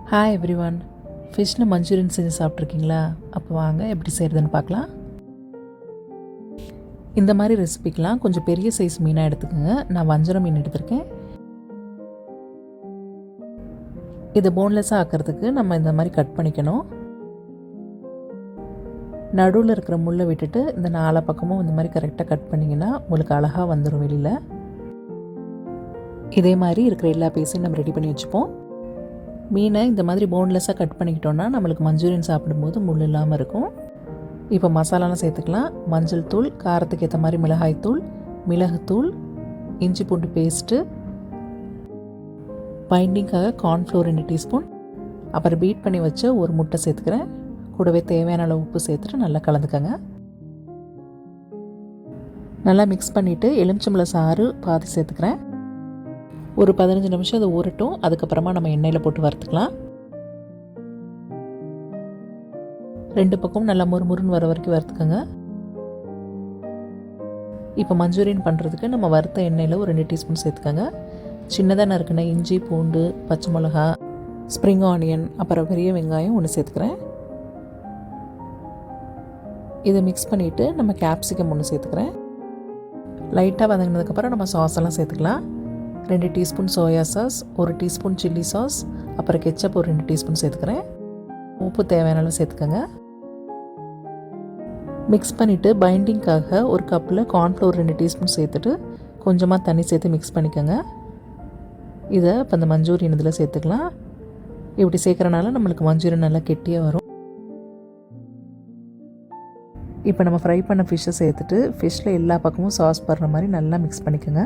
Hi everyone. ஃபிஷ்ஷில் Manchurian செஞ்சு சாப்பிட்ருக்கீங்களா? அப்போ வாங்க எப்படி செய்கிறதுன்னு பார்க்கலாம். இந்த மாதிரி ரெசிபிக்கெலாம் கொஞ்சம் பெரிய சைஸ் மீனாக எடுத்துக்கோங்க. நான் வஞ்சரம் மீன் எடுத்திருக்கேன். இதை போன்லெஸ்ஸாக ஆக்கிறதுக்கு நம்ம இந்த மாதிரி கட் பண்ணிக்கணும். நடுவில் இருக்கிற முள்ளை விட்டுட்டு இந்த 4 பக்கமும் இந்த மாதிரி கரெக்டாக கட் பண்ணிங்கன்னா உங்களுக்கு அழகாக வந்துடும் வெளியில். இதே மாதிரி இருக்கிற எல்லா பீஸையும் நம்ம ரெடி பண்ணி வச்சுப்போம். மீனை இந்த மாதிரி போன்லெஸ்ஸாக கட் பண்ணிக்கிட்டோன்னா நம்மளுக்கு மஞ்சூரியன் சாப்பிடும்போது முள் இல்லாமல் இருக்கும். இப்போ மசாலாலாம் சேர்த்துக்கலாம். மஞ்சள் தூள், காரத்துக்கு ஏற்ற மாதிரி மிளகாய்த்தூள், மிளகுத்தூள், இஞ்சி பூண்டு பேஸ்ட்டு, பைண்டிங்காக கார்ன்ஃப்ளோர் 2 டீஸ்பூன், அப்புறம் பீட் பண்ணி வச்ச ஒரு முட்டை சேர்த்துக்கிறேன். கூடவே தேவையான அளவு உப்பு சேர்த்துட்டு நல்லா கலந்துக்கங்க. நல்லா மிக்ஸ் பண்ணிவிட்டு எலுமிச்சம்பழம் சாறு பாதி சேர்த்துக்கிறேன். ஒரு 15 நிமிஷம் அதை ஊறட்டும். அதுக்கப்புறமா நம்ம எண்ணெயில் போட்டு வறுத்துக்கலாம். 2 பக்கமும் நல்லா முறுமுறுன்னு வர வரைக்கும் வறுத்துக்கோங்க. இப்போ மஞ்சூரியன் பண்ணுறதுக்கு நம்ம வறுத்த எண்ணெயில் ஒரு 2 டீஸ்பூன் சேர்த்துக்கோங்க. சின்னதாக நறுக்கின இஞ்சி, பூண்டு, பச்சை மிளகா, ஸ்ப்ரிங் ஆனியன், அப்புறம் பெரிய வெங்காயம் 1 சேர்த்துக்கிறேன். இதை மிக்ஸ் பண்ணிவிட்டு நம்ம கேப்சிகம் 1 சேர்த்துக்கிறேன். லைட்டாக வதங்கினதுக்கப்புறம் நம்ம சாஸ் எல்லாம் சேர்த்துக்கலாம். 2 teaspoon soya sauce, 1 teaspoon chilli sauce, அப்புறம் கெச்சப் ஒரு 2 டீஸ்பூன் சேர்த்துக்கிறேன். உப்பு தேவையான அளவு சேர்த்துக்கோங்க. மிக்ஸ் பண்ணிவிட்டு பைண்டிங்காக ஒரு கப்பில் கார்ன்ஃப்ளோர் 2 டீஸ்பூன் சேர்த்துட்டு கொஞ்சமாக தண்ணி சேர்த்து மிக்ஸ் பண்ணிக்கோங்க. இதை இப்போ இந்த மஞ்சூரியன் இதில் சேர்த்துக்கலாம். இப்படி சேர்க்குறனால நம்மளுக்கு மஞ்சூரியன் நல்லா கெட்டியாக வரும். இப்போ நம்ம ஃப்ரை பண்ண ஃபிஷ்ஷை சேர்த்துட்டு ஃபிஷ்ஷில் எல்லா பக்கமும் சாஸ் படுற மாதிரி நல்லா மிக்ஸ் பண்ணிக்கோங்க.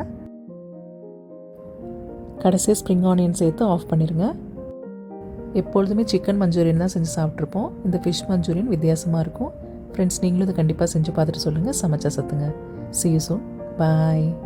கடைசியாக ஸ்ப்ரிங் ஆனியன் சேர்த்து ஆஃப் பண்ணிடுங்க. எப்பொழுதுமே சிக்கன் மஞ்சூரியன் தான் செஞ்சு சாப்பிட்ருப்போம். இந்த ஃபிஷ் மஞ்சூரியன் வித்தியாசமாக இருக்கும். ஃப்ரெண்ட்ஸ், நீங்களும் இதை கண்டிப்பாக செஞ்சு பார்த்துட்டு சொல்லுங்கள். சமைச்சா சத்துங்க. See you soon. Bye.